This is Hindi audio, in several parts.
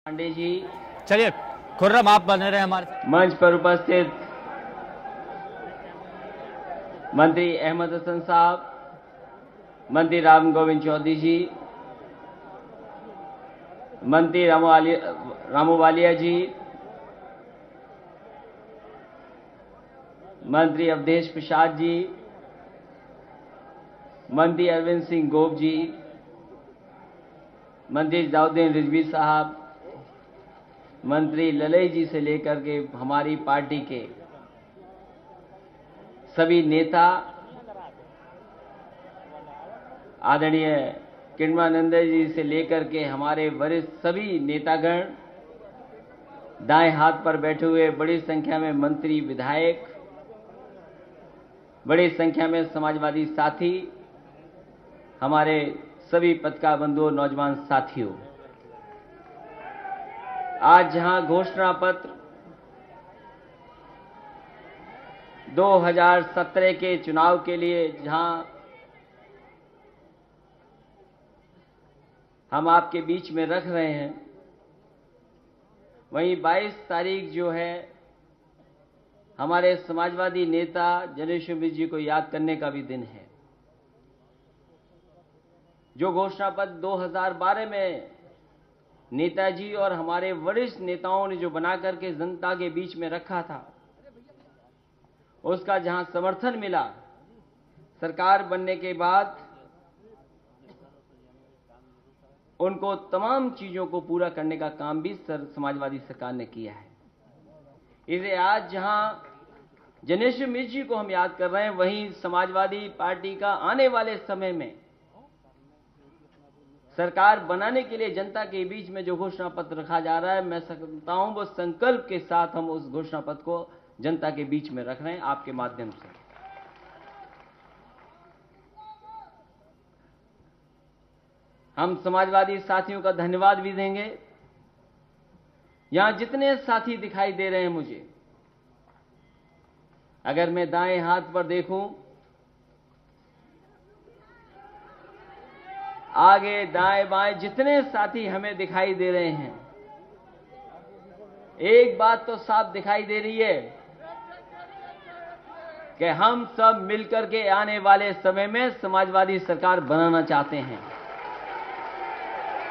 पांडे जी, चलिए खुर्रम आप बने रहे हमारे मंच पर उपस्थित मंत्री अहमद हसन साहब, मंत्री राम गोविंद चौधरी जी, मंत्री रामू वालिया जी, मंत्री अवधेश प्रसाद जी, मंत्री अरविंद सिंह गोप जी, मंत्री दाऊद्दीन रिजवी साहब, मंत्री ललई जी से लेकर के हमारी पार्टी के सभी नेता, आदरणीय किन्मानंद जी से लेकर के हमारे वरिष्ठ सभी नेतागण, दाएं हाथ पर बैठे हुए बड़ी संख्या में मंत्री, विधायक, बड़ी संख्या में समाजवादी साथी, हमारे सभी पत्रकार बंधुओं, नौजवान साथियों, आज जहां घोषणा पत्र 2017 के चुनाव के लिए जहां हम आपके बीच में रख रहे हैं, वहीं 22 तारीख जो है हमारे समाजवादी नेता जनेश्वर मिश्र जी को याद करने का भी दिन है। जो घोषणा पत्र 2012 में नेताजी और हमारे वरिष्ठ नेताओं ने जो बना करके जनता के बीच में रखा था, उसका जहां समर्थन मिला, सरकार बनने के बाद उनको तमाम चीजों को पूरा करने का काम भी समाजवादी सरकार ने किया है। इसे आज जहां जनेश्वर मिश्र जी को हम याद कर रहे हैं, वहीं समाजवादी पार्टी का आने वाले समय में सरकार बनाने के लिए जनता के बीच में जो घोषणा पत्र रखा जा रहा है, मैं समझता हूं वो संकल्प के साथ हम उस घोषणा पत्र को जनता के बीच में रख रहे हैं आपके माध्यम से। हम समाजवादी साथियों का धन्यवाद भी देंगे। यहां जितने साथी दिखाई दे रहे हैं मुझे, अगर मैं दाएं हाथ पर देखूं, आगे दाएं बाएं जितने साथी हमें दिखाई दे रहे हैं, एक बात तो साफ दिखाई दे रही है कि हम सब मिलकर के आने वाले समय में समाजवादी सरकार बनाना चाहते हैं।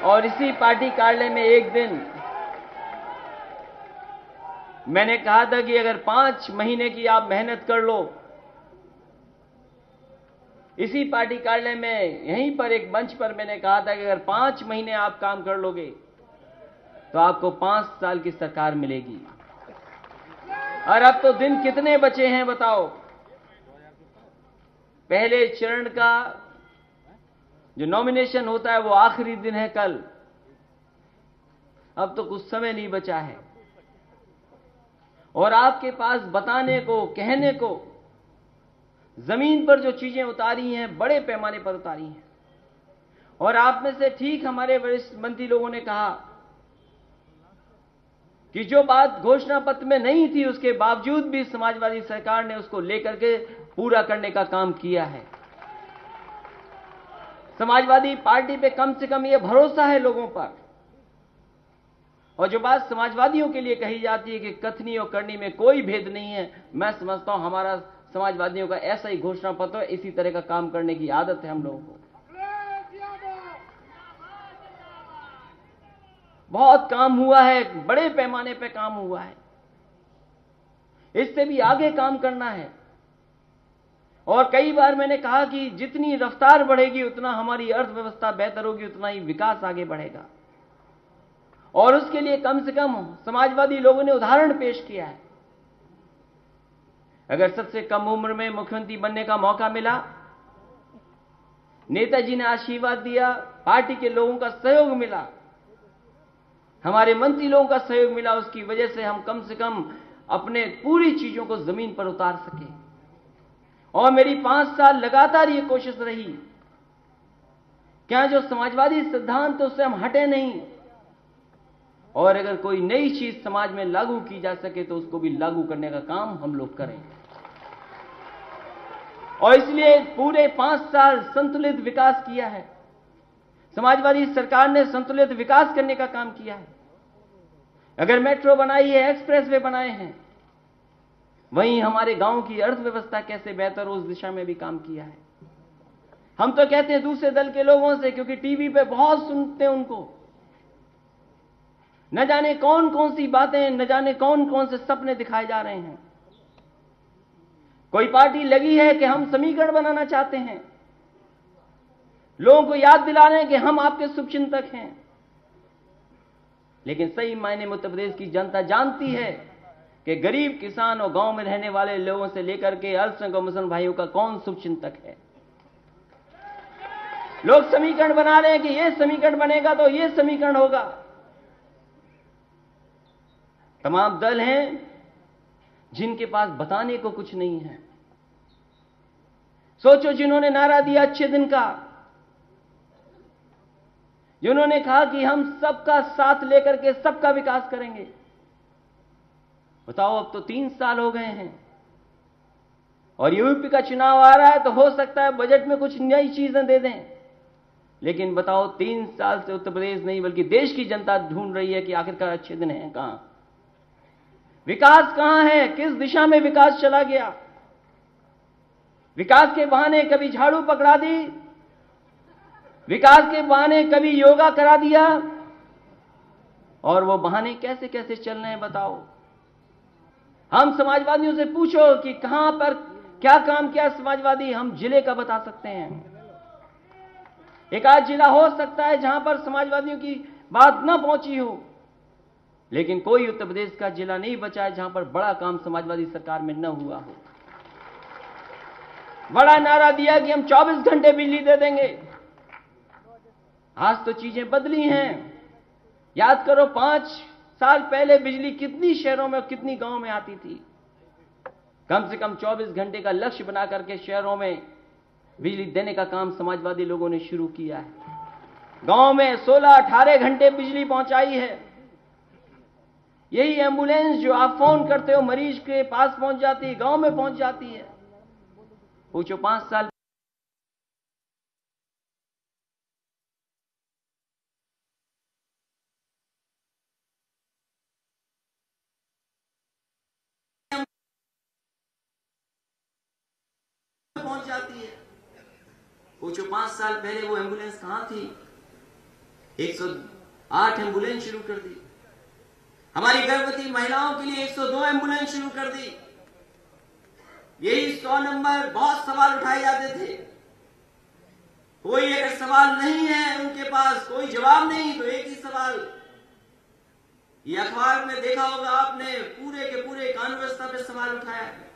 और इसी पार्टी कार्यालय में एक दिन मैंने कहा था कि अगर 5 महीने की आप मेहनत कर लो, इसी पार्टी कार्यालय में यहीं पर एक मंच पर मैंने कहा था कि अगर 5 महीने आप काम कर लोगे तो आपको 5 साल की सरकार मिलेगी। और अब तो दिन कितने बचे हैं बताओ। पहले चरण का जो नॉमिनेशन होता है वो आखिरी दिन है कल। अब तो कुछ समय नहीं बचा है और आपके पास बताने को, कहने को, जमीन पर जो चीजें उतारी हैं बड़े पैमाने पर उतारी हैं। और आप में से ठीक हमारे वरिष्ठ मंत्री लोगों ने कहा कि जो बात घोषणा पत्र में नहीं थी उसके बावजूद भी समाजवादी सरकार ने उसको लेकर के पूरा करने का काम किया है। समाजवादी पार्टी पे कम से कम ये भरोसा है लोगों पर। और जो बात समाजवादियों के लिए कही जाती है कि कथनी और करनी में कोई भेद नहीं है, मैं समझता हूं हमारा समाजवादियों का ऐसा ही घोषणा पत्र है। इसी तरह का काम करने की आदत है हम लोगों को। बहुत काम हुआ है, बड़े पैमाने पे काम हुआ है, इससे भी आगे काम करना है। और कई बार मैंने कहा कि जितनी रफ्तार बढ़ेगी उतना हमारी अर्थव्यवस्था बेहतर होगी, उतना ही विकास आगे बढ़ेगा। और उसके लिए कम से कम समाजवादी लोगों ने उदाहरण पेश किया है। अगर सबसे कम उम्र में मुख्यमंत्री बनने का मौका मिला, नेताजी ने आशीर्वाद दिया, पार्टी के लोगों का सहयोग मिला, हमारे मंत्री लोगों का सहयोग मिला, उसकी वजह से हम कम से कम अपने पूरी चीजों को जमीन पर उतार सके। और मेरी 5 साल लगातार ये कोशिश रही, क्या जो समाजवादी सिद्धांत उससे हम हटे नहीं, और अगर कोई नई चीज समाज में लागू की जा सके तो उसको भी लागू करने का काम हम लोग करें। और इसलिए पूरे 5 साल संतुलित विकास किया है। समाजवादी सरकार ने संतुलित विकास करने का काम किया है। अगर मेट्रो बनाई है, एक्सप्रेसवे बनाए हैं, वहीं हमारे गांव की अर्थव्यवस्था कैसे बेहतर हो, उस दिशा में भी काम किया है। हम तो कहते हैं दूसरे दल के लोगों से, क्योंकि टीवी पे बहुत सुनते हैं उनको, न जाने कौन कौन सी बातें, न जाने कौन कौन से सपने दिखाए जा रहे हैं। कोई पार्टी लगी है कि हम समीकरण बनाना चाहते हैं, लोगों को याद दिला रहे हैं कि हम आपके शुभचिंतक हैं। लेकिन सही मायने में उत्तर प्रदेश की जनता जानती है कि गरीब किसान और गांव में रहने वाले लोगों से लेकर के अल्पसंख्यक और मुसलमान भाइयों का कौन शुभचिंतक है। लोग समीकरण बना रहे हैं कि यह समीकरण बनेगा तो यह समीकरण होगा। तमाम दल हैं जिनके पास बताने को कुछ नहीं है। सोचो, जिन्होंने नारा दिया अच्छे दिन का, जिन्होंने कहा कि हम सबका साथ लेकर के सबका विकास करेंगे, बताओ अब तो 3 साल हो गए हैं और यूपी का चुनाव आ रहा है, तो हो सकता है बजट में कुछ नई चीजें दे दें। लेकिन बताओ 3 साल से उत्तर प्रदेश नहीं बल्कि देश की जनता ढूंढ रही है कि आखिरकार अच्छे दिन हैं कहां, विकास कहां है, किस दिशा में विकास चला गया। विकास के बहाने कभी झाड़ू पकड़ा दी, विकास के बहाने कभी योगा करा दिया, और वो बहाने कैसे कैसे चल रहे हैं बताओ। हम समाजवादियों से पूछो कि कहां पर क्या काम किया समाजवादी, हम जिले का बता सकते हैं। एक आध जिला हो सकता है जहां पर समाजवादियों की बात न पहुंची हो, लेकिन कोई उत्तर प्रदेश का जिला नहीं बचा है जहां पर बड़ा काम समाजवादी सरकार में न हुआ हो। बड़ा नारा दिया कि हम 24 घंटे बिजली दे देंगे। आज तो चीजें बदली हैं। याद करो 5 साल पहले बिजली कितनी शहरों में और कितनी गांव में आती थी। कम से कम 24 घंटे का लक्ष्य बना करके शहरों में बिजली देने का काम समाजवादी लोगों ने शुरू किया है। गांव में 16-18 घंटे बिजली पहुंचाई है। यही एम्बुलेंस जो आप फोन करते हो मरीज के पास पहुंच जाती है, गांव में पहुंच जाती है। पूछो 5 साल पहुंच जाती है। पूछो 5 साल पहले वो एम्बुलेंस कहां थी। 108 एम्बुलेंस शुरू कर दी। हमारी गर्भवती महिलाओं के लिए 102 एम्बुलेंस शुरू कर दी। यही 100 नंबर, बहुत सवाल उठाए जाते थे। कोई अगर सवाल नहीं है उनके पास, कोई जवाब नहीं, तो एक ही सवाल। ये अखबार में देखा होगा आपने, पूरे के पूरे कानून व्यवस्था पे सवाल उठाया है।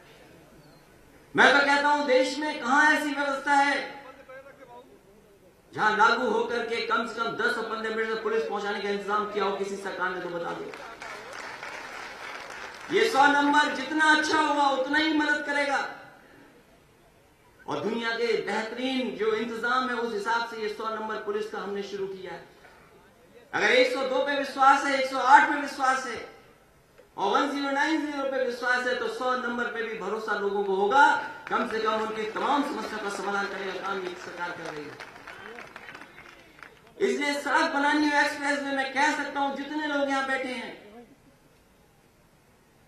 मैं तो कहता हूं देश में कहां ऐसी व्यवस्था है जहां लागू होकर के कम से कम 10 और 15 मिनट में पुलिस पहुंचाने का इंतजाम किया हो किसी सरकार ने, तो बता दो। ये 100 नंबर जितना अच्छा होगा उतना ही मदद करेगा। और दुनिया के बेहतरीन जो इंतजाम है उस हिसाब से ये 100 नंबर पुलिस का हमने शुरू किया है। अगर 102 पे विश्वास है, 108 पे विश्वास है और 1090 पे विश्वास है, तो 100 नंबर पे भी भरोसा लोगों को होगा। कम से कम उनकी तमाम समस्या का समाधान करने का काम ये सरकार कर रही है। इसलिए सड़क बनानी हो एक्सप्रेस में, मैं कह सकता हूं जितने लोग यहां बैठे हैं,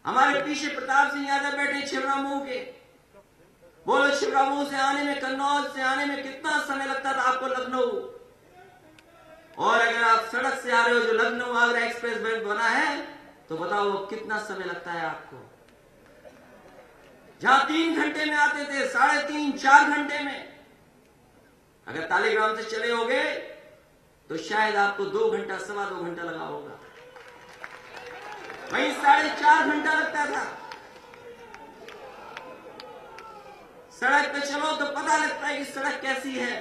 हमारे पीछे प्रताप सिंह यादव बैठे छिबरामऊ के, बोलो छिबरामऊ से आने में, कन्नौज से आने में कितना समय लगता था आपको लखनऊ। और अगर आप सड़क से आ रहे हो जो लखनऊ आगरा एक्सप्रेस वे बना है, तो बताओ कितना समय लगता है आपको। जहां 3 घंटे में आते थे, 3.5-4 घंटे में, अगर तालीग्राम से चले होगे तो शायद आपको 2 घंटा, 2.25 घंटा लगा होगा। वहीं 4.5 घंटा लगता था। सड़क पे चलो तो पता लगता है कि सड़क कैसी है।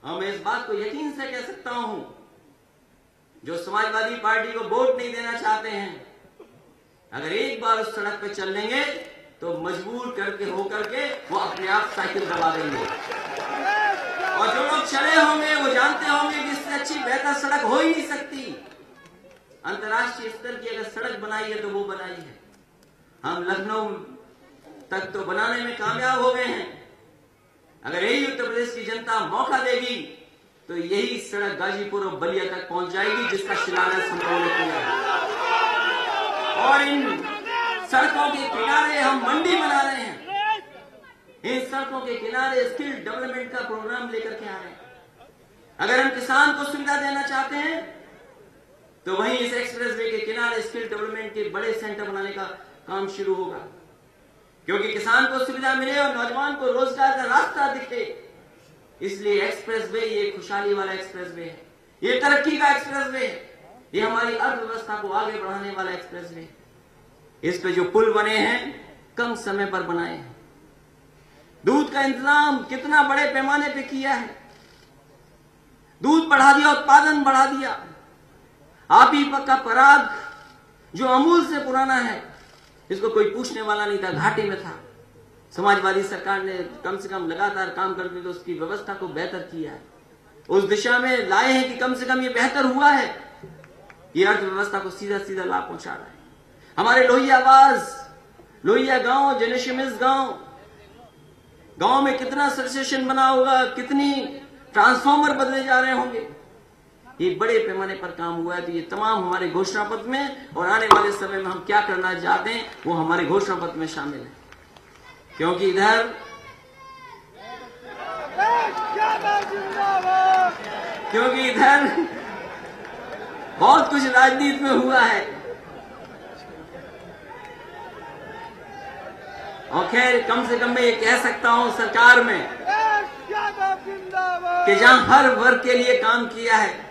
और मैं इस बात को यकीन से कह सकता हूं, जो समाजवादी पार्टी को वोट नहीं देना चाहते हैं, अगर एक बार उस सड़क पे चल लेंगे तो मजबूर करके होकर के वो अपने आप साइकिल दबा देंगे। और जो लोग चले होंगे वो जानते होंगे कि इससे अच्छी बेहतर सड़क हो ही नहीं सकती। अंतर्राष्ट्रीय स्तर की अगर सड़क बनाई है तो वो बनाई है। हम लखनऊ तक तो बनाने में कामयाब हो गए हैं। अगर यही उत्तर प्रदेश की जनता मौका देगी तो यही सड़क गाजीपुर और बलिया तक पहुंच जाएगी, जिसका शिलान्यास हम लोगों ने किया है। और इन सड़कों के किनारे हम मंडी बना रहे हैं। इन सड़कों के किनारे स्किल डेवलपमेंट का प्रोग्राम लेकर के आ रहे हैं। अगर हम किसान को सुविधा देना चाहते हैं तो वहीं इस एक्सप्रेसवे के किनारे स्किल डेवलपमेंट के बड़े सेंटर बनाने का काम शुरू होगा, क्योंकि किसान को सुविधा मिले और नौजवान को रोजगार का रास्ता दिखे। इसलिए एक्सप्रेसवे ये खुशहाली वाला एक्सप्रेसवे है, ये तरक्की का एक्सप्रेसवे है, ये हमारी अर्थव्यवस्था को आगे बढ़ाने वाला एक्सप्रेसवे है। इस पे जो पुल बने हैं कम समय पर बनाए हैं। दूध का इंतजाम कितना बड़े पैमाने पे किया है, दूध बढ़ा दिया, उत्पादन बढ़ा दिया। आप ही का पराग जो अमूल से पुराना है, इसको कोई पूछने वाला नहीं था, घाटे में था। समाजवादी सरकार ने कम से कम लगातार काम करके तो उसकी व्यवस्था को बेहतर किया है, उस दिशा में लाए हैं कि कम से कम ये बेहतर हुआ है, ये अर्थव्यवस्था को सीधा सीधा लाभ पहुंचा रहा है। हमारे लोहिया गांव, जेनेशिमिस गांव में कितना सबस्टेशन बना होगा, कितनी ट्रांसफार्मर बदले जा रहे होंगे, ये बड़े पैमाने पर काम हुआ है। तो ये तमाम हमारे घोषणा पत्र में और आने वाले समय में हम क्या करना चाहते हैं वो हमारे घोषणा पत्र में शामिल है, क्योंकि इधर बहुत कुछ राजनीति में हुआ है। और खैर कम से कम मैं ये कह सकता हूं सरकार में कि जहां हर वर्ग के लिए काम किया है,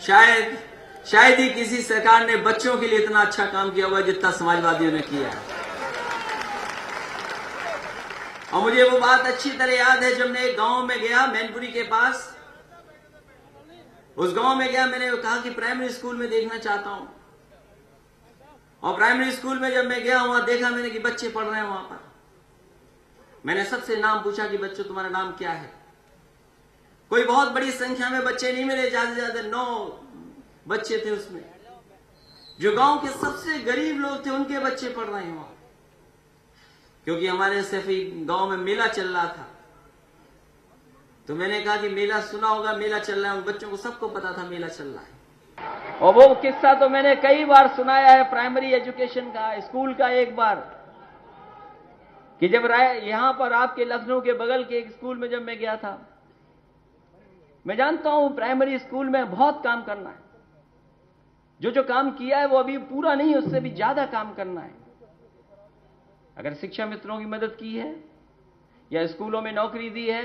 शायद ही किसी सरकार ने बच्चों के लिए इतना अच्छा काम किया हुआ जितना समाजवादियों ने किया है। और मुझे वो बात अच्छी तरह याद है, जब मैं एक गांव में गया मैनपुरी के पास, उस गांव में गया, मैंने कहा कि प्राइमरी स्कूल में देखना चाहता हूं। और प्राइमरी स्कूल में जब मैं गया, वहां देखा मैंने कि बच्चे पढ़ रहे हैं वहां पर। मैंने सबसे नाम पूछा कि बच्चों तुम्हारा नाम क्या है। कोई बहुत बड़ी संख्या में बच्चे नहीं मिले, ज्यादा से ज्यादा 9 बच्चे थे उसमें। जो गांव के सबसे गरीब लोग थे उनके बच्चे पढ़ रहे हैं वहां, क्योंकि हमारे सफी गांव में मेला चल रहा था। तो मैंने कहा कि मेला सुना होगा, मेला चल रहा है, उन बच्चों को सबको पता था मेला चल रहा है। और वो किस्सा तो मैंने कई बार सुनाया है प्राइमरी एजुकेशन का, स्कूल का। एक बार कि जब यहां पर आपके लखनऊ के बगल के एक स्कूल में जब मैं गया था, मैं जानता हूं प्राइमरी स्कूल में बहुत काम करना है। जो काम किया है वो अभी पूरा नहीं, उससे भी ज्यादा काम करना है। अगर शिक्षा मित्रों की मदद की है या स्कूलों में नौकरी दी है,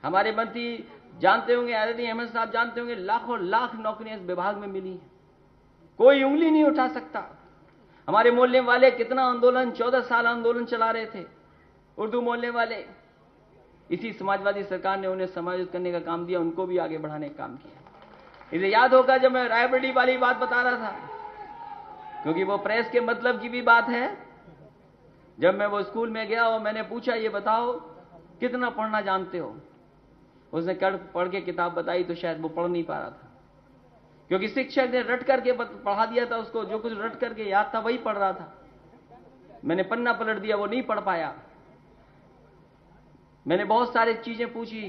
हमारे मंत्री जानते होंगे, आदरणीय अहमद साहब जानते होंगे, लाखों लाख नौकरियां इस विभाग में मिली हैं, कोई उंगली नहीं उठा सकता। हमारे मोहल्ले वाले कितना आंदोलन, 14 साल आंदोलन चला रहे थे, उर्दू मोहल्ले वाले। इसी समाजवादी सरकार ने उन्हें समायोजित करने का काम दिया, उनको भी आगे बढ़ाने का काम किया। इसे याद होगा जब मैं रायबरेली वाली बात बता रहा था, क्योंकि वो प्रेस के मतलब की भी बात है। जब मैं वो स्कूल में गया और मैंने पूछा ये बताओ कितना पढ़ना जानते हो, उसने पढ़ के किताब बताई तो शायद वो पढ़ नहीं पा रहा था, क्योंकि शिक्षक ने रट करके पढ़ा दिया था उसको, जो कुछ रट करके याद था वही पढ़ रहा था। मैंने पन्ना पलट दिया, वो नहीं पढ़ पाया। मैंने बहुत सारी चीजें पूछी,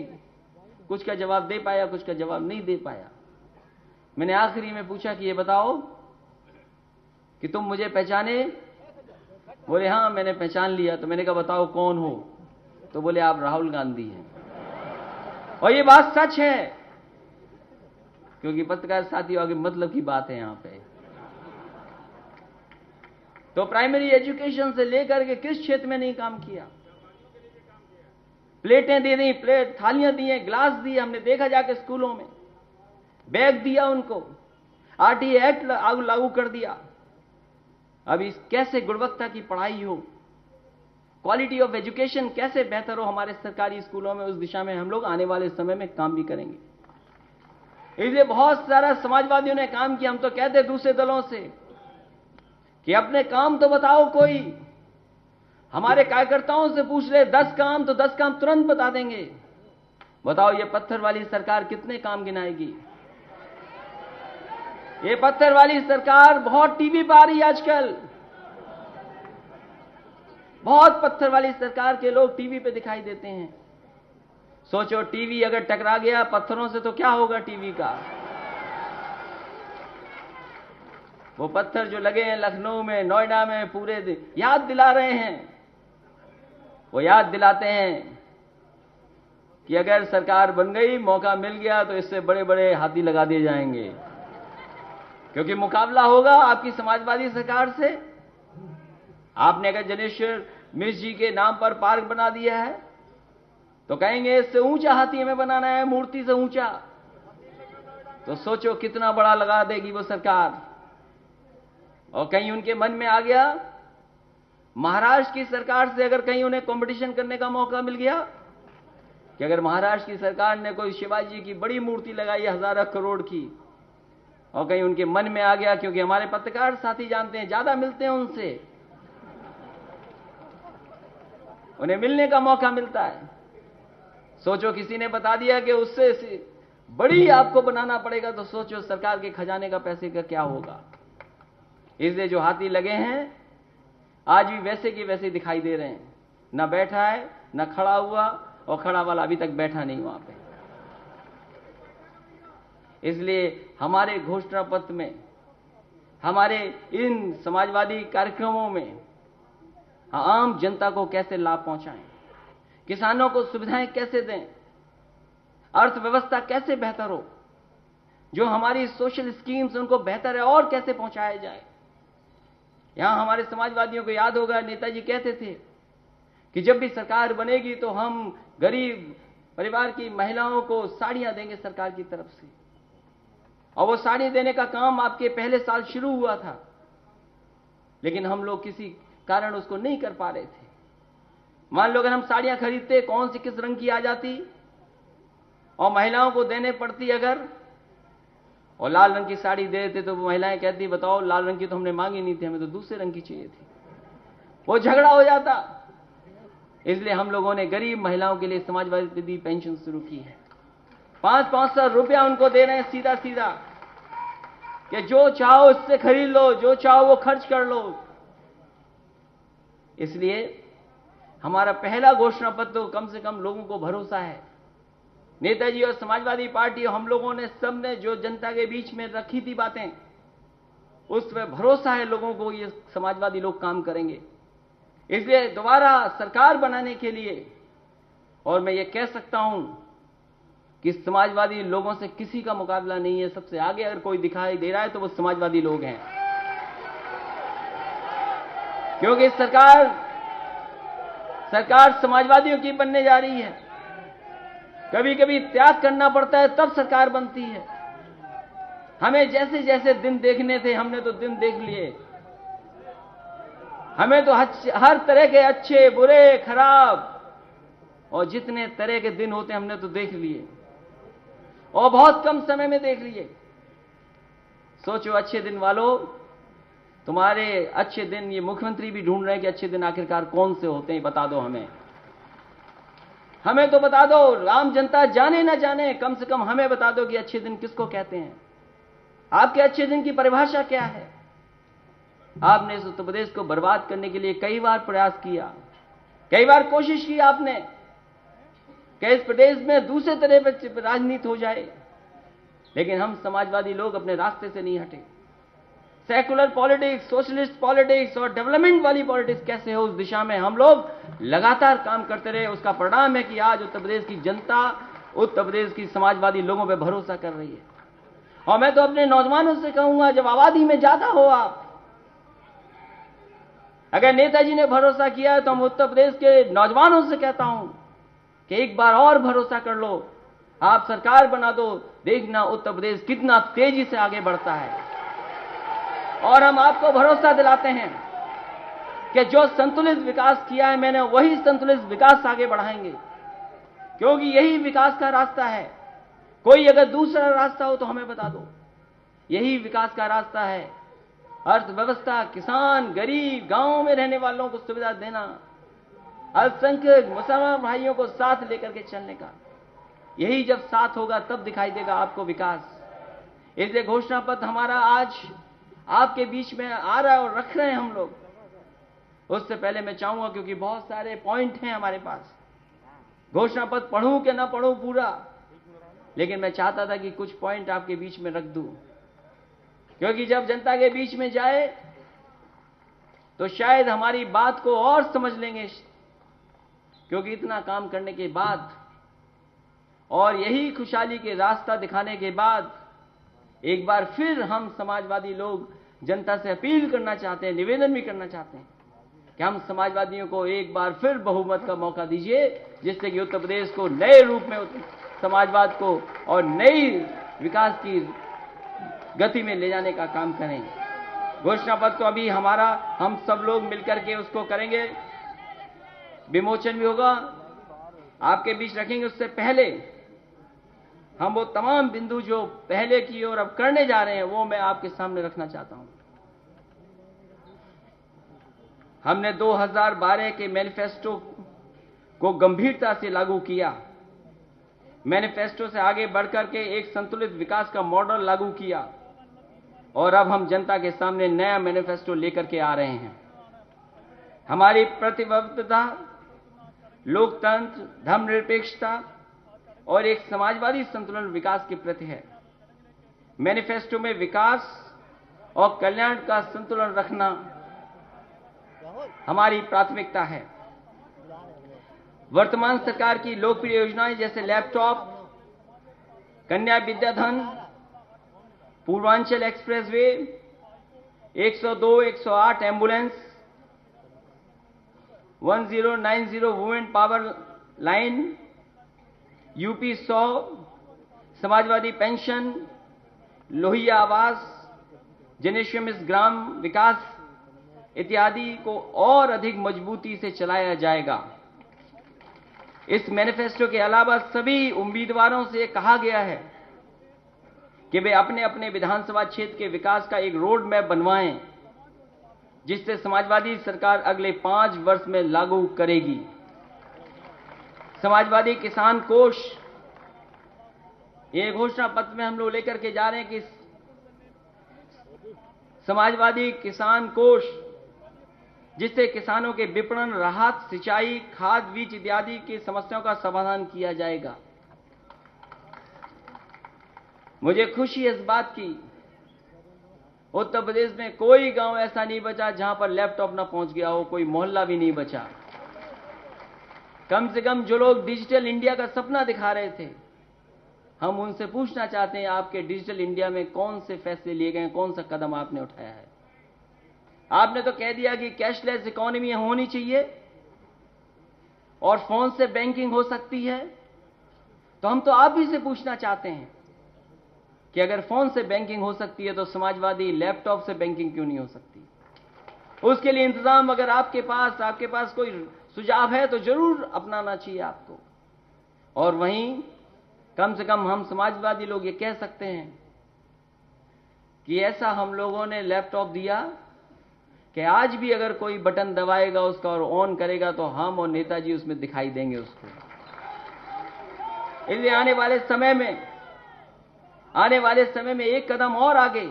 कुछ का जवाब दे पाया, कुछ का जवाब नहीं दे पाया। मैंने आखिरी में पूछा कि ये बताओ कि तुम मुझे पहचाने? बोले हाँ मैंने पहचान लिया। तो मैंने कहा बताओ कौन हो? तो बोले आप राहुल गांधी हैं। और ये बात सच है, क्योंकि पत्रकार साथियों आगे मतलब की बात है यहां पे। तो प्राइमरी एजुकेशन से लेकर के किस क्षेत्र में नहीं काम किया। प्लेटें दे दी, थालियां दी हैं, गिलास दिए, हमने देखा जाके स्कूलों में, बैग दिया उनको, आरटीए एक्ट लागू कर दिया। अब इस कैसे गुणवत्ता की पढ़ाई हो, क्वालिटी ऑफ एजुकेशन कैसे बेहतर हो हमारे सरकारी स्कूलों में, उस दिशा में हम लोग आने वाले समय में काम भी करेंगे। इसलिए बहुत सारा समाजवादियों ने काम किया। हम तो कहते दूसरे दलों से कि अपने काम तो बताओ कोई। हमारे कार्यकर्ताओं से पूछ ले 10 काम, तो 10 काम तुरंत बता देंगे। बताओ ये पत्थर वाली सरकार कितने काम गिनाएगी? ये पत्थर वाली सरकार बहुत टीवी पर आ रही है आजकल, बहुत पत्थर वाली सरकार के लोग टीवी पे दिखाई देते हैं। सोचो टीवी अगर टकरा गया पत्थरों से तो क्या होगा टीवी का? वो पत्थर जो लगे हैं लखनऊ में, नोएडा में, पूरे याद दिला रहे हैं। वो याद दिलाते हैं कि अगर सरकार बन गई, मौका मिल गया तो इससे बड़े बड़े हाथी लगा दिए जाएंगे, क्योंकि मुकाबला होगा आपकी समाजवादी सरकार से। आपने अगर जनेश्वर मिश्र जी के नाम पर पार्क बना दिया है तो कहेंगे इससे ऊंचा हाथी हमें बनाना है, मूर्ति से ऊंचा। तो सोचो कितना बड़ा लगा देगी वो सरकार। और कहीं उनके मन में आ गया, महाराष्ट्र की सरकार से अगर कहीं उन्हें कंपटीशन करने का मौका मिल गया कि अगर महाराष्ट्र की सरकार ने कोई शिवाजी की बड़ी मूर्ति लगाई 1000 करोड़ की, और कहीं उनके मन में आ गया, क्योंकि हमारे पत्रकार साथी जानते हैं ज्यादा मिलते हैं उनसे, उन्हें मिलने का मौका मिलता है। सोचो किसी ने बता दिया कि उससे बड़ी आपको बनाना पड़ेगा, तो सोचो सरकार के खजाने का पैसे का क्या होगा। इसलिए जो हाथी लगे हैं आज भी वैसे के वैसे दिखाई दे रहे हैं, ना बैठा है ना खड़ा हुआ, और खड़ा वाला अभी तक बैठा नहीं वहां पे। इसलिए हमारे घोषणा पत्र में, हमारे इन समाजवादी कार्यक्रमों में आम जनता को कैसे लाभ पहुंचाएं, किसानों को सुविधाएं कैसे दें, अर्थव्यवस्था कैसे बेहतर हो, जो हमारी सोशल स्कीम्स उनको बेहतर है और कैसे पहुंचाया जाए। यहां हमारे समाजवादियों को याद होगा, नेताजी कहते थे कि जब भी सरकार बनेगी तो हम गरीब परिवार की महिलाओं को साड़ियां देंगे सरकार की तरफ से। और वो साड़ी देने का काम आपके पहले साल शुरू हुआ था, लेकिन हम लोग किसी कारण उसको नहीं कर पा रहे थे। मान लो अगर हम साड़ियां खरीदते, कौन सी किस रंग की आ जाती और महिलाओं को देने पड़ती अगर, और लाल रंग की साड़ी दे देते तो वो महिलाएं कहती बताओ लाल रंग की तो हमने मांगी नहीं थी, हमें तो दूसरे रंग की चाहिए थी। वो झगड़ा हो जाता। इसलिए हम लोगों ने गरीब महिलाओं के लिए समाजवादी पेंशन शुरू की है। 500 रुपया उनको दे रहे हैं सीधा सीधा, कि जो चाहो उससे खरीद लो, जो चाहो वो खर्च कर लो। इसलिए हमारा पहला घोषणा पत्र तो कम से कम लोगों को भरोसा है। नेताजी और समाजवादी पार्टी हम लोगों ने सबने जो जनता के बीच में रखी थी बातें, उस पर भरोसा है लोगों को, ये समाजवादी लोग काम करेंगे। इसलिए दोबारा सरकार बनाने के लिए, और मैं ये कह सकता हूं कि समाजवादी लोगों से किसी का मुकाबला नहीं है। सबसे आगे अगर कोई दिखाई दे रहा है तो वो समाजवादी लोग हैं, क्योंकि सरकार समाजवादियों की बनने जा रही है। कभी कभी त्याग करना पड़ता है तब सरकार बनती है। हमें जैसे जैसे दिन देखने थे हमने तो दिन देख लिए। हमें तो हर तरह के अच्छे, बुरे, खराब और जितने तरह के दिन होते हमने तो देख लिए, और बहुत कम समय में देख लिए। सोचो अच्छे दिन वालों, तुम्हारे अच्छे दिन, ये मुख्यमंत्री भी ढूंढ रहे हैं कि अच्छे दिन आखिरकार कौन से होते हैं, बता दो हमें तो बता दो। आम जनता जाने ना जाने, कम से कम हमें बता दो कि अच्छे दिन किसको कहते हैं। आपके अच्छे दिन की परिभाषा क्या है? आपने इस उत्तर प्रदेश को बर्बाद करने के लिए कई बार प्रयास किया, कई बार कोशिश की आपने कि इस प्रदेश में दूसरे तरह पर राजनीति हो जाए, लेकिन हम समाजवादी लोग अपने रास्ते से नहीं हटे। सेकुलर पॉलिटिक्स, सोशलिस्ट पॉलिटिक्स और डेवलपमेंट वाली पॉलिटिक्स कैसे हो, उस दिशा में हम लोग लगातार काम करते रहे। उसका परिणाम है कि आज उत्तर प्रदेश की जनता, उत्तर प्रदेश की समाजवादी लोगों पर भरोसा कर रही है। और मैं तो अपने नौजवानों से कहूंगा, जब आबादी में ज्यादा हो आप, अगर नेताजी ने भरोसा किया है तो हम उत्तर प्रदेश के नौजवानों से कहता हूं कि एक बार और भरोसा कर लो, आप सरकार बना दो, देखना उत्तर प्रदेश कितना तेजी से आगे बढ़ता है। और हम आपको भरोसा दिलाते हैं कि जो संतुलित विकास किया है मैंने, वही संतुलित विकास आगे बढ़ाएंगे, क्योंकि यही विकास का रास्ता है। कोई अगर दूसरा रास्ता हो तो हमें बता दो। यही विकास का रास्ता है। अर्थव्यवस्था, किसान, गरीब, गांव में रहने वालों को सुविधा देना, अल्पसंख्यक मुसलमान भाइयों को साथ लेकर के चलने का, यही जब साथ होगा तब दिखाई देगा आपको विकास। इसलिए घोषणा पत्र हमारा आज आपके बीच में आ रहा है और रख रहे हैं हम लोग। उससे पहले मैं चाहूंगा, क्योंकि बहुत सारे पॉइंट हैं हमारे पास, घोषणा पत्र पढ़ूं कि ना पढ़ूं पूरा, लेकिन मैं चाहता था कि कुछ पॉइंट आपके बीच में रख दूं, क्योंकि जब जनता के बीच में जाए तो शायद हमारी बात को और समझ लेंगे, क्योंकि इतना काम करने के बाद और यही खुशहाली के रास्ता दिखाने के बाद एक बार फिर हम समाजवादी लोग जनता से अपील करना चाहते हैं, निवेदन भी करना चाहते हैं कि हम समाजवादियों को एक बार फिर बहुमत का मौका दीजिए, जिससे कि उत्तर प्रदेश को नए रूप में समाजवाद को और नई विकास की गति में ले जाने का काम करें। घोषणा पत्र तो अभी हमारा हम सब लोग मिलकर के उसको करेंगे, विमोचन भी होगा, आपके बीच रखेंगे। उससे पहले हम वो तमाम बिंदु जो पहले की और अब करने जा रहे हैं वो मैं आपके सामने रखना चाहता हूं। हमने 2012 के मैनिफेस्टो को गंभीरता से लागू किया, मैनिफेस्टो से आगे बढ़कर के एक संतुलित विकास का मॉडल लागू किया और अब हम जनता के सामने नया मैनिफेस्टो लेकर के आ रहे हैं। हमारी प्रतिबद्धता लोकतंत्र, धर्मनिरपेक्षता और एक समाजवादी संतुलन विकास के प्रति है। मैनिफेस्टो में विकास और कल्याण का संतुलन रखना हमारी प्राथमिकता है। वर्तमान सरकार की लोकप्रिय योजनाएं जैसे laptop, Kanya Vidyadhan, Purvanchal expressway, 102, 108 ambulance, 1090 women power line, UP 100, Samajwadi pension, Lohia Awas, जेनेशियमिस ग्राम विकास इत्यादि को और अधिक मजबूती से चलाया जाएगा। इस मैनिफेस्टो के अलावा सभी उम्मीदवारों से कहा गया है कि वे अपने अपने विधानसभा क्षेत्र के विकास का एक रोड मैप बनवाएं, जिससे समाजवादी सरकार अगले 5 वर्ष में लागू करेगी। समाजवादी किसान कोष, ये घोषणा पत्र में हम लोग लेकर के जा रहे हैं कि समाजवादी किसान कोष, जिससे किसानों के विपणन, राहत, सिंचाई, खाद, बीज इत्यादि की समस्याओं का समाधान किया जाएगा। मुझे खुशी है इस बात की, उत्तर प्रदेश में कोई गांव ऐसा नहीं बचा जहां पर लैपटॉप ना पहुंच गया हो, कोई मोहल्ला भी नहीं बचा। कम से कम जो लोग डिजिटल इंडिया का सपना दिखा रहे थे, हम उनसे पूछना चाहते हैं आपके डिजिटल इंडिया में कौन से फैसले लिए गए, कौन सा कदम आपने उठाया है। आपने तो कह दिया कि कैशलेस इकोनॉमी होनी चाहिए और फोन से बैंकिंग हो सकती है, तो हम तो आप ही से पूछना चाहते हैं कि अगर फोन से बैंकिंग हो सकती है तो समाजवादी लैपटॉप से बैंकिंग क्यों नहीं हो सकती। उसके लिए इंतजाम अगर आपके पास कोई सुझाव है तो जरूर अपनाना चाहिए आपको। और वहीं कम से कम हम समाजवादी लोग ये कह सकते हैं कि ऐसा हम लोगों ने लैपटॉप दिया कि आज भी अगर कोई बटन दबाएगा उसका और ऑन करेगा तो हम और नेताजी उसमें दिखाई देंगे उसको। इसलिए आने वाले समय में एक कदम और आगे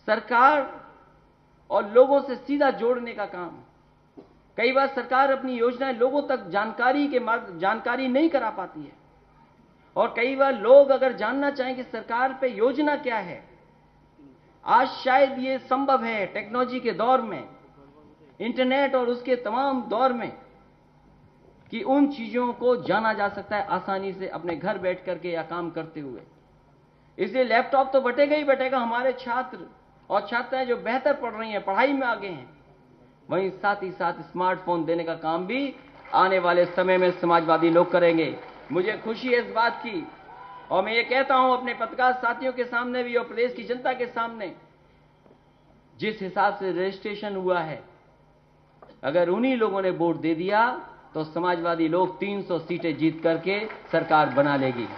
सरकार और लोगों से सीधा जोड़ने का काम। कई बार सरकार अपनी योजनाएं लोगों तक जानकारी नहीं करा पाती है, और कई बार लोग अगर जानना चाहें कि सरकार पे योजना क्या है, आज शायद ये संभव है टेक्नोलॉजी के दौर में, इंटरनेट और उसके तमाम दौर में, कि उन चीजों को जाना जा सकता है आसानी से अपने घर बैठ करके या काम करते हुए। इसलिए लैपटॉप तो बटेगा ही बटेगा। हमारे छात्र और छात्राएं जो बेहतर पढ़ रही हैं, पढ़ाई में आगे हैं, वहीं साथ ही साथ स्मार्टफोन देने का काम भी आने वाले समय में समाजवादी लोग करेंगे। मुझे खुशी है इस बात की, और मैं ये कहता हूं अपने पत्रकार साथियों के सामने भी और प्रदेश की जनता के सामने, जिस हिसाब से रजिस्ट्रेशन हुआ है, अगर उन्हीं लोगों ने वोट दे दिया तो समाजवादी लोग 300 सीटें जीत करके सरकार बना लेगी।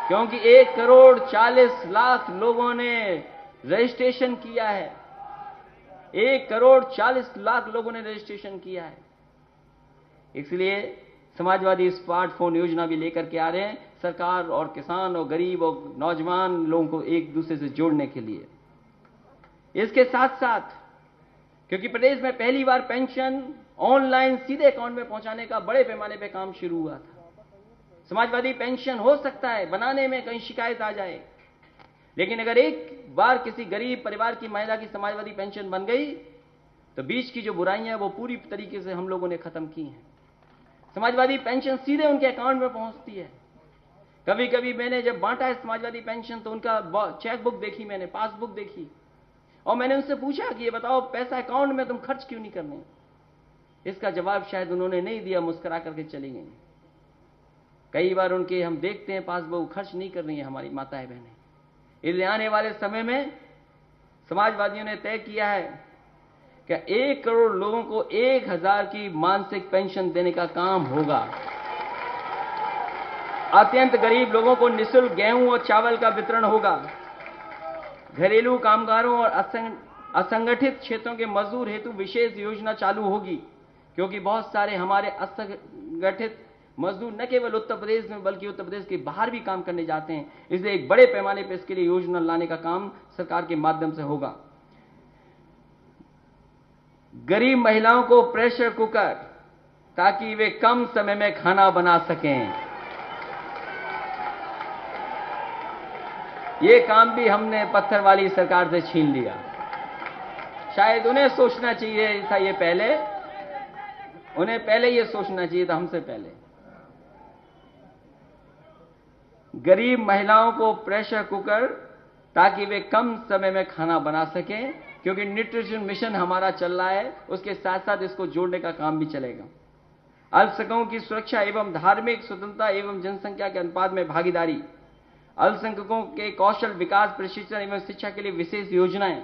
क्योंकि 1,40,00,000 लोगों ने रजिस्ट्रेशन किया है। 1,40,00,000 लोगों ने रजिस्ट्रेशन किया है। इसलिए समाजवादी स्मार्टफोन योजना भी लेकर के आ रहे हैं, सरकार और किसान और गरीब और नौजवान लोगों को एक दूसरे से जोड़ने के लिए। इसके साथ साथ क्योंकि प्रदेश में पहली बार पेंशन ऑनलाइन सीधे अकाउंट में पहुंचाने का बड़े पैमाने पर काम शुरू हुआ था। समाजवादी पेंशन हो सकता है बनाने में कहीं शिकायत आ जाए, लेकिन अगर एक बार किसी गरीब परिवार की महिला की समाजवादी पेंशन बन गई तो बीच की जो बुराइयां हैं वो पूरी तरीके से हम लोगों ने खत्म की हैं। समाजवादी पेंशन सीधे उनके अकाउंट में पहुंचती है। कभी कभी मैंने जब बांटा है समाजवादी पेंशन तो उनका चेक बुक देखी, मैंने पासबुक देखी और मैंने उनसे पूछा कि ये बताओ पैसा अकाउंट में तुम खर्च क्यों नहीं करने। इसका जवाब शायद उन्होंने नहीं दिया, मुस्कुरा करके चली गई। कई बार उनके हम देखते हैं पासबुक खर्च नहीं कर रही है हमारी माताएं बहनें। इसलिए आने वाले समय में समाजवादियों ने तय किया है कि 1 करोड़ लोगों को 1000 की मासिक पेंशन देने का काम होगा। अत्यंत गरीब लोगों को निःशुल्क गेहूं और चावल का वितरण होगा। घरेलू कामगारों और असंगठित क्षेत्रों के मजदूर हेतु विशेष योजना चालू होगी, क्योंकि बहुत सारे हमारे असंगठित मजदूर न केवल उत्तर प्रदेश में बल्कि उत्तर प्रदेश के बाहर भी काम करने जाते हैं। इसलिए एक बड़े पैमाने पर इसके लिए योजना लाने का काम सरकार के माध्यम से होगा। गरीब महिलाओं को प्रेशर कुकर ताकि वे कम समय में खाना बना सकें, ये काम भी हमने पत्थर वाली सरकार से छीन लिया। शायद उन्हें सोचना चाहिए था ये पहले, उन्हें पहले ये सोचना चाहिए था हमसे पहले। गरीब महिलाओं को प्रेशर कुकर ताकि वे कम समय में खाना बना सकें, क्योंकि न्यूट्रिशन मिशन हमारा चल रहा है, उसके साथ साथ इसको जोड़ने का काम भी चलेगा। अल्पसंख्यकों की सुरक्षा एवं धार्मिक स्वतंत्रता एवं जनसंख्या के अनुपात में भागीदारी, अल्पसंख्यकों के कौशल विकास प्रशिक्षण एवं शिक्षा के लिए विशेष योजनाएं,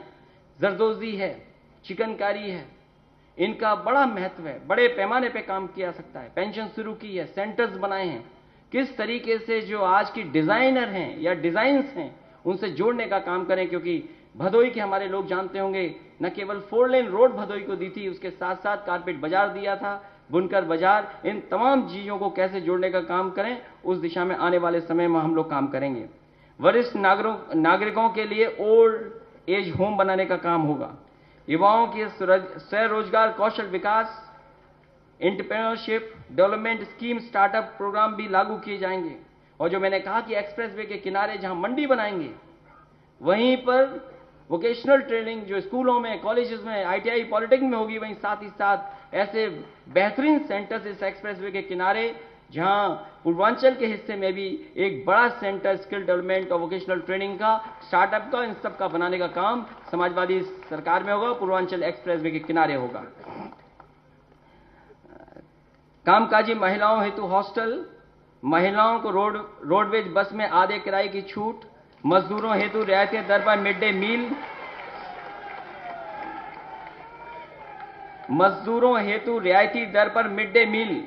जरदोजी है, चिकनकारी है, इनका बड़ा महत्व है। बड़े पैमाने पे काम किया जा सकता है। पेंशन शुरू की है, सेंटर्स बनाए हैं। किस तरीके से जो आज की डिजाइनर हैं या डिजाइन्स हैं उनसे जोड़ने का काम करें, क्योंकि भदोई के हमारे लोग जानते होंगे न केवल 4 लेन रोड भदोई को दी थी, उसके साथ साथ कारपेट बाजार दिया था, बुनकर बाजार। इन तमाम चीजों को कैसे जोड़ने का काम करें उस दिशा में आने वाले समय में हम लोग काम करेंगे। वरिष्ठ नागरिकों के लिए ओल्ड एज होम बनाने का काम होगा। युवाओं के स्वरोजगार, कौशल विकास, entrepreneurship development scheme, startup program भी लागू किए जाएंगे। और जो मैंने कहा कि एक्सप्रेसवे के किनारे जहां मंडी बनाएंगे वहीं पर वोकेशनल ट्रेनिंग जो स्कूलों में, कॉलेजेस में, ITI, पॉलिटेक्निक में होगी, वहीं साथ ही साथ ऐसे बेहतरीन सेंटर्स इस एक्सप्रेसवे के किनारे, जहां पूर्वांचल के हिस्से में भी एक बड़ा सेंटर स्किल डेवलपमेंट और वोकेशनल ट्रेनिंग का, स्टार्टअप का, इन सब का बनाने का काम समाजवादी सरकार में होगा, पूर्वांचल एक्सप्रेसवे के किनारे होगा। कामकाजी महिलाओं हेतु हॉस्टल, महिलाओं को रोडवेज बस में आधे किराए की छूट, मजदूरों हेतु रियायती दर पर मिड डे मील, मजदूरों हेतु रियायती दर पर मिड डे मील,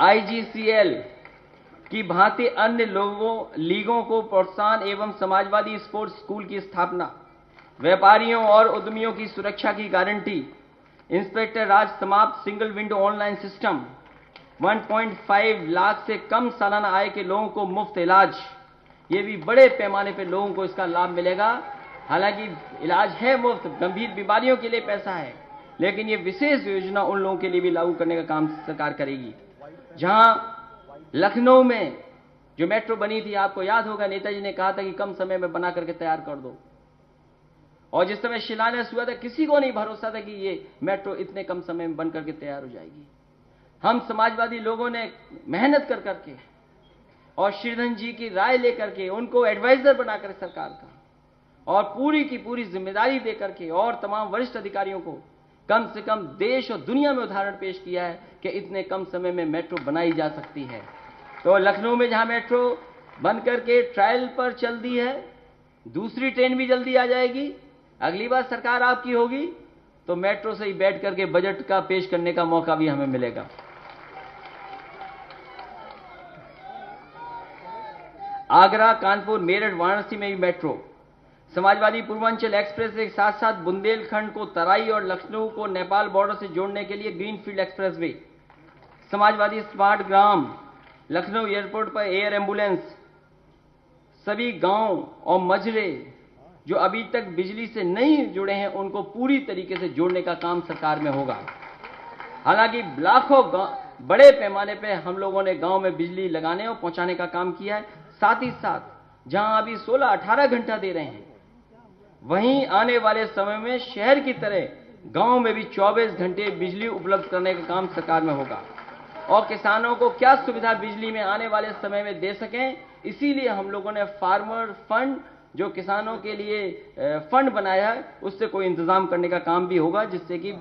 IGCL की भांति अन्य लीगों को प्रोत्साहन एवं समाजवादी स्पोर्ट्स स्कूल की स्थापना, व्यापारियों और उद्यमियों की सुरक्षा की गारंटी, इंस्पेक्टर राज समाप्त, single window online system, 1.5 lakh से कम सालाना आय के लोगों को मुफ्त इलाज। ये भी बड़े पैमाने पर लोगों को इसका लाभ मिलेगा। हालांकि इलाज है मुफ्त, गंभीर बीमारियों के लिए पैसा है, लेकिन ये विशेष योजना उन लोगों के लिए भी लागू करने का काम सरकार करेगी। जहां लखनऊ में जो मेट्रो बनी थी, आपको याद होगा नेताजी ने कहा था कि कम समय में बना करके तैयार कर दो, और जिस समय शिलान्यास हुआ था किसी को नहीं भरोसा था कि ये मेट्रो इतने कम समय में बन करके तैयार हो जाएगी। हम समाजवादी लोगों ने मेहनत कर करके और श्रीधर जी की राय लेकर के, उनको एडवाइजर बनाकर सरकार का, और पूरी की पूरी जिम्मेदारी देकर के, और तमाम वरिष्ठ अधिकारियों को कम से कम देश और दुनिया में उदाहरण पेश किया है कि इतने कम समय में मेट्रो बनाई जा सकती है। तो लखनऊ में जहां मेट्रो बन करके ट्रायल पर चल दी है, दूसरी ट्रेन भी जल्दी आ जाएगी। अगली बार सरकार आपकी होगी तो मेट्रो से ही बैठ करके बजट का पेश करने का मौका भी हमें मिलेगा। आगरा, कानपुर, मेरठ, वाराणसी में भी मेट्रो, समाजवादी पूर्वांचल एक्सप्रेस के साथ साथ बुंदेलखंड को तराई और लखनऊ को नेपाल बॉर्डर से जोड़ने के लिए ग्रीनफील्ड एक्सप्रेसवे, समाजवादी स्मार्ट ग्राम, लखनऊ एयरपोर्ट पर एयर एम्बुलेंस, सभी गांव और मजरे जो अभी तक बिजली से नहीं जुड़े हैं उनको पूरी तरीके से जोड़ने का काम सरकार में होगा। हालांकि लाखों बड़े पैमाने पे हम लोगों ने गांव में बिजली लगाने और पहुंचाने का काम किया है। साथ ही साथ जहां अभी 16-18 घंटा दे रहे हैं, वहीं आने वाले समय में शहर की तरह गांव में भी 24 घंटे बिजली उपलब्ध करने का काम सरकार में होगा। और किसानों को क्या सुविधा बिजली में आने वाले समय में दे सकें, इसीलिए हम लोगों ने फार्मर फंड, जो किसानों के लिए फंड बनाया है, उससे कोई इंतजाम करने का काम भी होगा, जिससे कि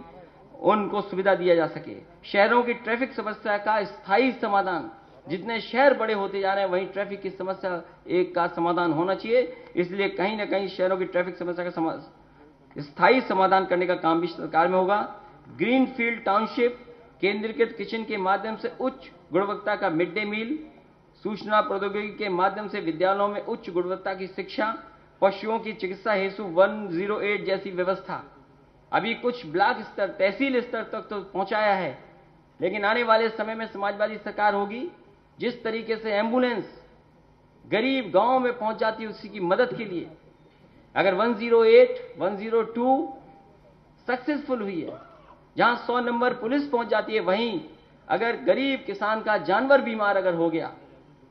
उनको सुविधा दिया जा सके। शहरों की ट्रैफिक समस्या का स्थायी समाधान, जितने शहर बड़े होते जा रहे हैं वहीं ट्रैफिक की समस्या एक का समाधान होना चाहिए। इसलिए कहीं ना कहीं शहरों की ट्रैफिक समस्या का स्थायी समाधान करने का काम भी सरकार में होगा। ग्रीनफील्ड टाउनशिप, केंद्रीकृत किचन के माध्यम से उच्च गुणवत्ता का मिड डे मील, सूचना प्रौद्योगिकी के माध्यम से विद्यालयों में उच्च गुणवत्ता की शिक्षा, पशुओं की चिकित्सा हेतु 108 जैसी व्यवस्था अभी कुछ ब्लॉक स्तर, तहसील स्तर तक तो पहुंचाया है, लेकिन आने वाले समय में समाजवादी सरकार होगी। जिस तरीके से एम्बुलेंस गरीब गांव में पहुंच जाती है उसी की मदद के लिए, अगर 108, 102 सक्सेसफुल हुई है, जहां 100 नंबर पुलिस पहुंच जाती है, वहीं अगर गरीब किसान का जानवर बीमार अगर हो गया,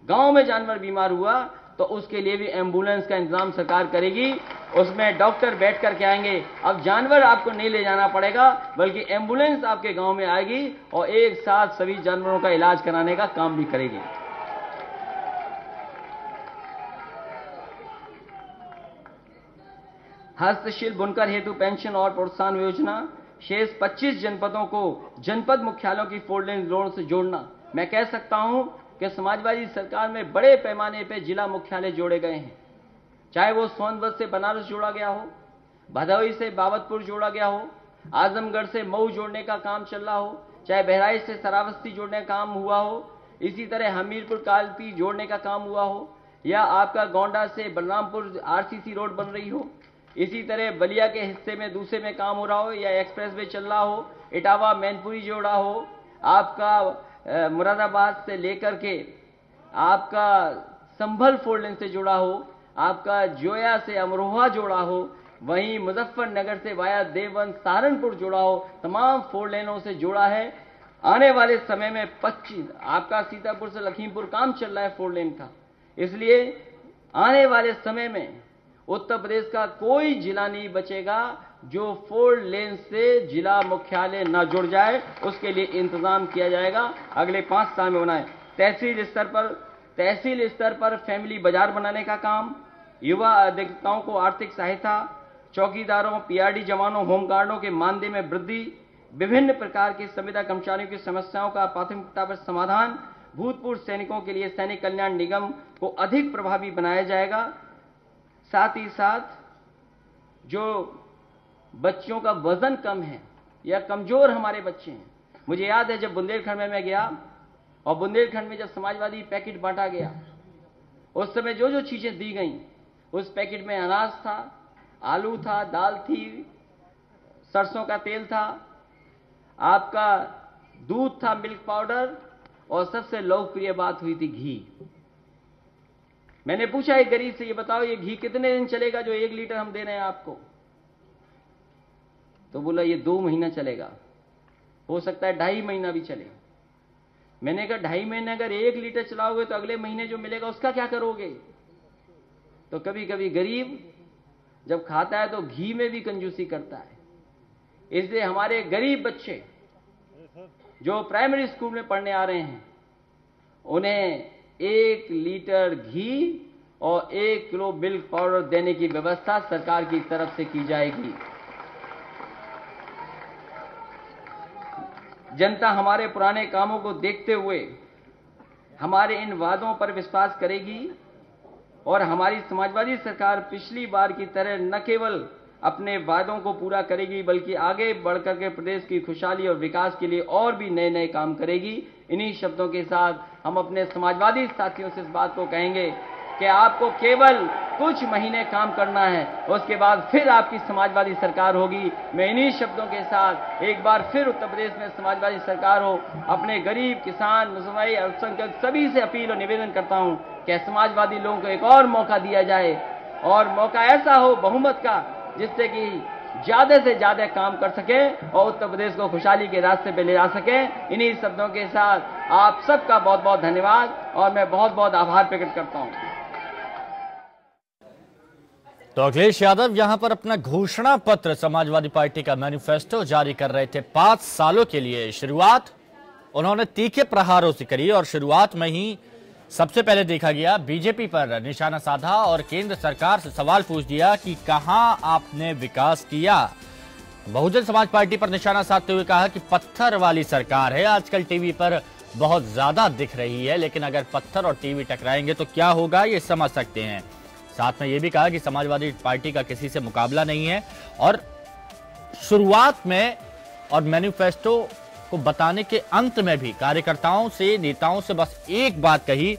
गांव में जानवर बीमार हुआ, तो उसके लिए भी एम्बुलेंस का इंतजाम सरकार करेगी। उसमें डॉक्टर बैठ करके आएंगे। अब जानवर आपको नहीं ले जाना पड़ेगा, बल्कि एम्बुलेंस आपके गांव में आएगी और एक साथ सभी जानवरों का इलाज कराने का काम भी करेगी। हस्तशिल्प बुनकर हेतु पेंशन और प्रोत्साहन योजना, शेष 25 जनपदों को जनपद मुख्यालयों की 4 लेन रोड से जोड़ना। मैं कह सकता हूं कि समाजवादी सरकार में बड़े पैमाने पर जिला मुख्यालय जोड़े गए हैं, चाहे वो सोनभद्र से बनारस जोड़ा गया हो, भदोही से बाबतपुर जोड़ा गया हो, आजमगढ़ से मऊ जोड़ने का काम चल रहा हो, चाहे बहराइच से श्रावस्ती जोड़ने का काम हुआ हो, इसी तरह हमीरपुर कालपी जोड़ने का काम हुआ हो, या आपका गोंडा से बलरामपुर आरसीसी रोड बन रही हो, इसी तरह बलिया के हिस्से में दूसरे में काम हो रहा हो, या एक्सप्रेस वे चल रहा हो, इटावा मैनपुरी जोड़ा हो, आपका मुरादाबाद से लेकर के आपका संभल 4 लेन से जुड़ा हो, आपका जोया से अमरोहा जोड़ा हो, वहीं मुजफ्फरनगर से वाया देवबंद सहारनपुर जोड़ा हो, तमाम 4 लेनों से जोड़ा है। आने वाले समय में 25 आपका सीतापुर से लखीमपुर काम चल रहा है 4 लेन का। इसलिए आने वाले समय में उत्तर प्रदेश का कोई जिला नहीं बचेगा जो 4 लेन से जिला मुख्यालय न जुड़ जाए, उसके लिए इंतजाम किया जाएगा। अगले 5 साल में होना है। तहसील स्तर पर फैमिली बाजार बनाने का काम, युवा अधिवक्ताओं को आर्थिक सहायता, चौकीदारों, पीआरडी जवानों, होमगार्डों के मानदेय में वृद्धि, विभिन्न प्रकार की संविदा कर्मचारियों की समस्याओं का प्राथमिकता पर समाधान, भूतपूर्व सैनिकों के लिए सैनिक कल्याण निगम को अधिक प्रभावी बनाया जाएगा। साथ ही साथ जो बच्चों का वजन कम है या कमजोर हमारे बच्चे हैं, मुझे याद है जब बुंदेलखंड में मैं गया और बुंदेलखंड में जब समाजवादी पैकेट बांटा गया, उस समय जो जो चीजें दी गई, उस पैकेट में अनाज था, आलू था, दाल थी, सरसों का तेल था, आपका दूध था, मिल्क पाउडर, और सबसे लोकप्रिय बात हुई थी घी। मैंने पूछा एक गरीब से, ये बताओ ये घी कितने दिन चलेगा जो 1 लीटर हम दे रहे हैं आपको? तो बोला ये 2 महीना चलेगा, हो सकता है 2.5 महीना भी चले। मैंने कहा 2.5 महीने अगर 1 लीटर चलाओगे तो अगले महीने जो मिलेगा उसका क्या करोगे? तो कभी कभी गरीब जब खाता है तो घी में भी कंजूसी करता है। इसलिए हमारे गरीब बच्चे जो प्राइमरी स्कूल में पढ़ने आ रहे हैं, उन्हें 1 लीटर घी और 1 किलो मिल्क पाउडर देने की व्यवस्था सरकार की तरफ से की जाएगी। जनता हमारे पुराने कामों को देखते हुए हमारे इन वादों पर विश्वास करेगी और हमारी समाजवादी सरकार पिछली बार की तरह न केवल अपने वादों को पूरा करेगी बल्कि आगे बढ़कर के प्रदेश की खुशहाली और विकास के लिए और भी नए नए काम करेगी। इन्हीं शब्दों के साथ हम अपने समाजवादी साथियों से इस बात को कहेंगे कि आपको केवल कुछ महीने काम करना है, उसके बाद फिर आपकी समाजवादी सरकार होगी। मैं इन्हीं शब्दों के साथ एक बार फिर उत्तर प्रदेश में समाजवादी सरकार हो, अपने गरीब, किसान, मुसलमान, अल्पसंख्यक सभी से अपील और निवेदन करता हूं कि समाजवादी लोगों को एक और मौका दिया जाए, और मौका ऐसा हो बहुमत का जिससे कि ज्यादा से ज्यादा काम कर सके और उत्तर प्रदेश को खुशहाली के रास्ते पे ले जा सके। इन्हीं शब्दों के साथ आप सबका बहुत बहुत धन्यवाद और मैं बहुत बहुत आभार प्रकट करता हूं। तो अखिलेश यादव यहां पर अपना घोषणा पत्र समाजवादी पार्टी का मैनिफेस्टो जारी कर रहे थे। 5 सालों के लिए शुरुआत उन्होंने तीखे प्रहारों से करी और शुरुआत में ही सबसे पहले देखा गया बीजेपी पर निशाना साधा और केंद्र सरकार से सवाल पूछ दिया कि कहां आपने विकास किया। बहुजन समाज पार्टी पर निशाना साधते हुए कहा कि पत्थर वाली सरकार है, आजकल टीवी पर बहुत ज्यादा दिख रही है, लेकिन अगर पत्थर और टीवी टकराएंगे तो क्या होगा ये समझ सकते हैं। साथ में यह भी कहा कि समाजवादी पार्टी का किसी से मुकाबला नहीं है और शुरुआत में और मैनिफेस्टो को बताने के अंत में भी कार्यकर्ताओं से, नेताओं से बस एक बात कही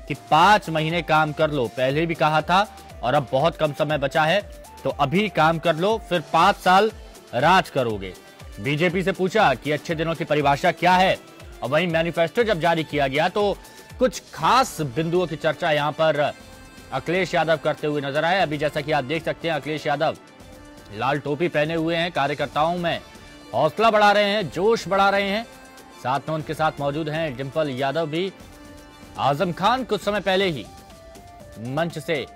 कि 5 महीने काम कर लो। पहले भी कहा था और अब बहुत कम समय बचा है तो अभी काम कर लो, फिर 5 साल राज करोगे। बीजेपी से पूछा कि अच्छे दिनों की परिभाषा क्या है और वहीं मैनिफेस्टो जब जारी किया गया तो कुछ खास बिंदुओं की चर्चा यहां पर अखिलेश यादव करते हुए नजर आए। अभी जैसा कि आप देख सकते हैं अखिलेश यादव लाल टोपी पहने हुए हैं, कार्यकर्ताओं में हौसला बढ़ा रहे हैं, जोश बढ़ा रहे हैं। साथ में उनके साथ मौजूद हैं डिंपल यादव भी। आजम खान कुछ समय पहले ही मंच से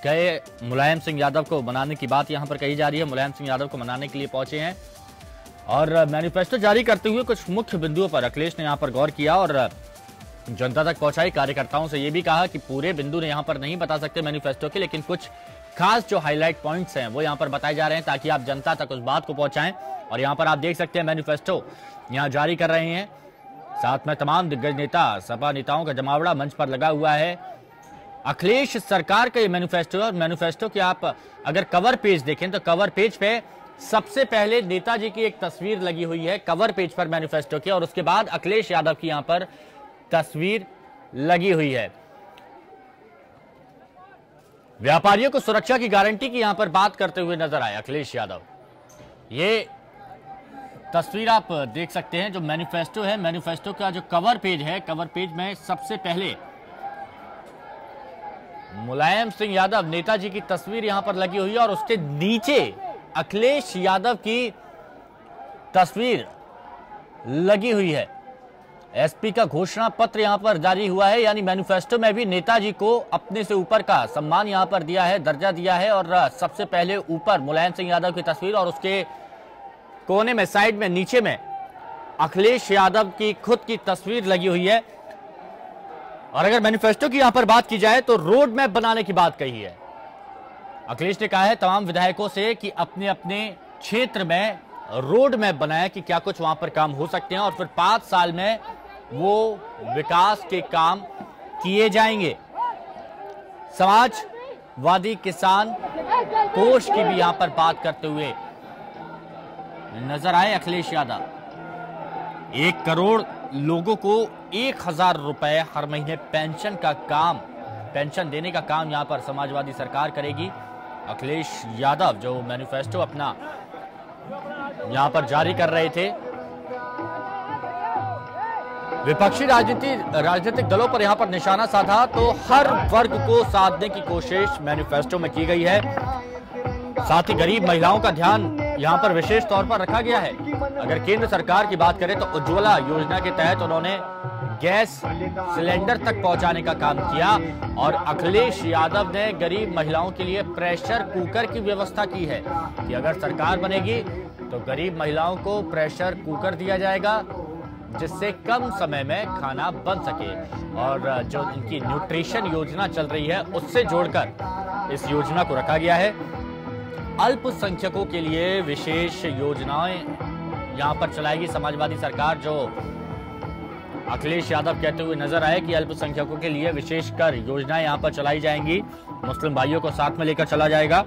गए, मुलायम सिंह यादव को मनाने की बात यहां पर कही जा रही है, मुलायम सिंह यादव को मनाने के लिए पहुंचे हैं और मैनिफेस्टो जारी करते हुए कुछ मुख्य बिंदुओं पर अखिलेश ने यहां पर गौर किया और जनता तक पहुंचाई। कार्यकर्ताओं से यह भी कहा कि पूरे बिंदु ने यहां पर नहीं बता सकते मैनिफेस्टो के, लेकिन कुछ खास जो हाईलाइट पॉइंट्स हैं वो यहां पर बताए जा रहे हैं ताकि आप जनता तक उस बात को पहुंचाएं। और यहां पर आप देख सकते हैं मैनिफेस्टो यहां जारी कर रहे हैं। साथ में तमाम दिग्गज नेता, सपा नेताओं का जमावड़ा मंच पर लगा हुआ है। अखिलेश सरकार का ये मैनिफेस्टो है और मैनिफेस्टो की आप अगर कवर पेज देखें तो कवर पेज पे सबसे पहले नेताजी की एक तस्वीर लगी हुई है कवर पेज पर मैनिफेस्टो की, और उसके बाद अखिलेश यादव की यहां पर तस्वीर लगी हुई है। व्यापारियों को सुरक्षा की गारंटी की यहां पर बात करते हुए नजर आए अखिलेश यादव। ये तस्वीर आप देख सकते हैं जो मैनिफेस्टो है, मैनिफेस्टो का जो कवर पेज है, कवर पेज में सबसे पहले मुलायम सिंह यादव नेताजी की तस्वीर यहां पर लगी हुई है और उसके नीचे अखिलेश यादव की तस्वीर लगी हुई है। एसपी का घोषणा पत्र यहां पर जारी हुआ है, यानी मैनिफेस्टो में भी नेताजी को अपने से ऊपर का सम्मान यहां पर दिया है, दर्जा दिया है और सबसे पहले ऊपर मुलायम सिंह यादव की तस्वीर और उसके कोने में, साइड में, नीचे में अखिलेश यादव की खुद की तस्वीर लगी हुई है। और अगर मैनिफेस्टो की यहां पर बात की जाए तो रोड मैप बनाने की बात कही है। अखिलेश ने कहा है तमाम विधायकों से कि अपने अपने क्षेत्र में रोड मैप बनाया कि क्या कुछ वहां पर काम हो सकते हैं और फिर 5 साल में वो विकास के काम किए जाएंगे। समाजवादी किसान कोष की भी यहां पर बात करते हुए नजर आए अखिलेश यादव। 1 करोड़ लोगों को 1000 रुपए हर महीने पेंशन का काम, पेंशन देने का काम यहां पर समाजवादी सरकार करेगी। अखिलेश यादव जो मैनिफेस्टो अपना यहां पर जारी कर रहे थे, विपक्षी राजनीतिक दलों पर यहां पर निशाना साधा तो हर वर्ग को साधने की कोशिश मैनिफेस्टो में की गई है। साथ ही गरीब महिलाओं का ध्यान यहां पर विशेष तौर पर रखा गया है। अगर केंद्र सरकार की बात करें तो उज्ज्वला योजना के तहत उन्होंने गैस सिलेंडर तक पहुंचाने का काम किया और अखिलेश यादव ने गरीब महिलाओं के लिए प्रेशर कुकर की व्यवस्था की है कि अगर सरकार बनेगी तो गरीब महिलाओं को प्रेशर कुकर दिया जाएगा जिससे कम समय में खाना बन सके। और जो इनकी न्यूट्रिशन योजना चल रही है उससे जोड़कर इस योजना को रखा गया है। अल्पसंख्यकों के लिए विशेष योजनाएं यहां पर चलाएगी समाजवादी सरकार, जो अखिलेश यादव कहते हुए नजर आए कि अल्पसंख्यकों के लिए विशेषकर योजनाएं यहां पर चलाई जाएंगी। मुस्लिम भाइयों को साथ में लेकर चला जाएगा।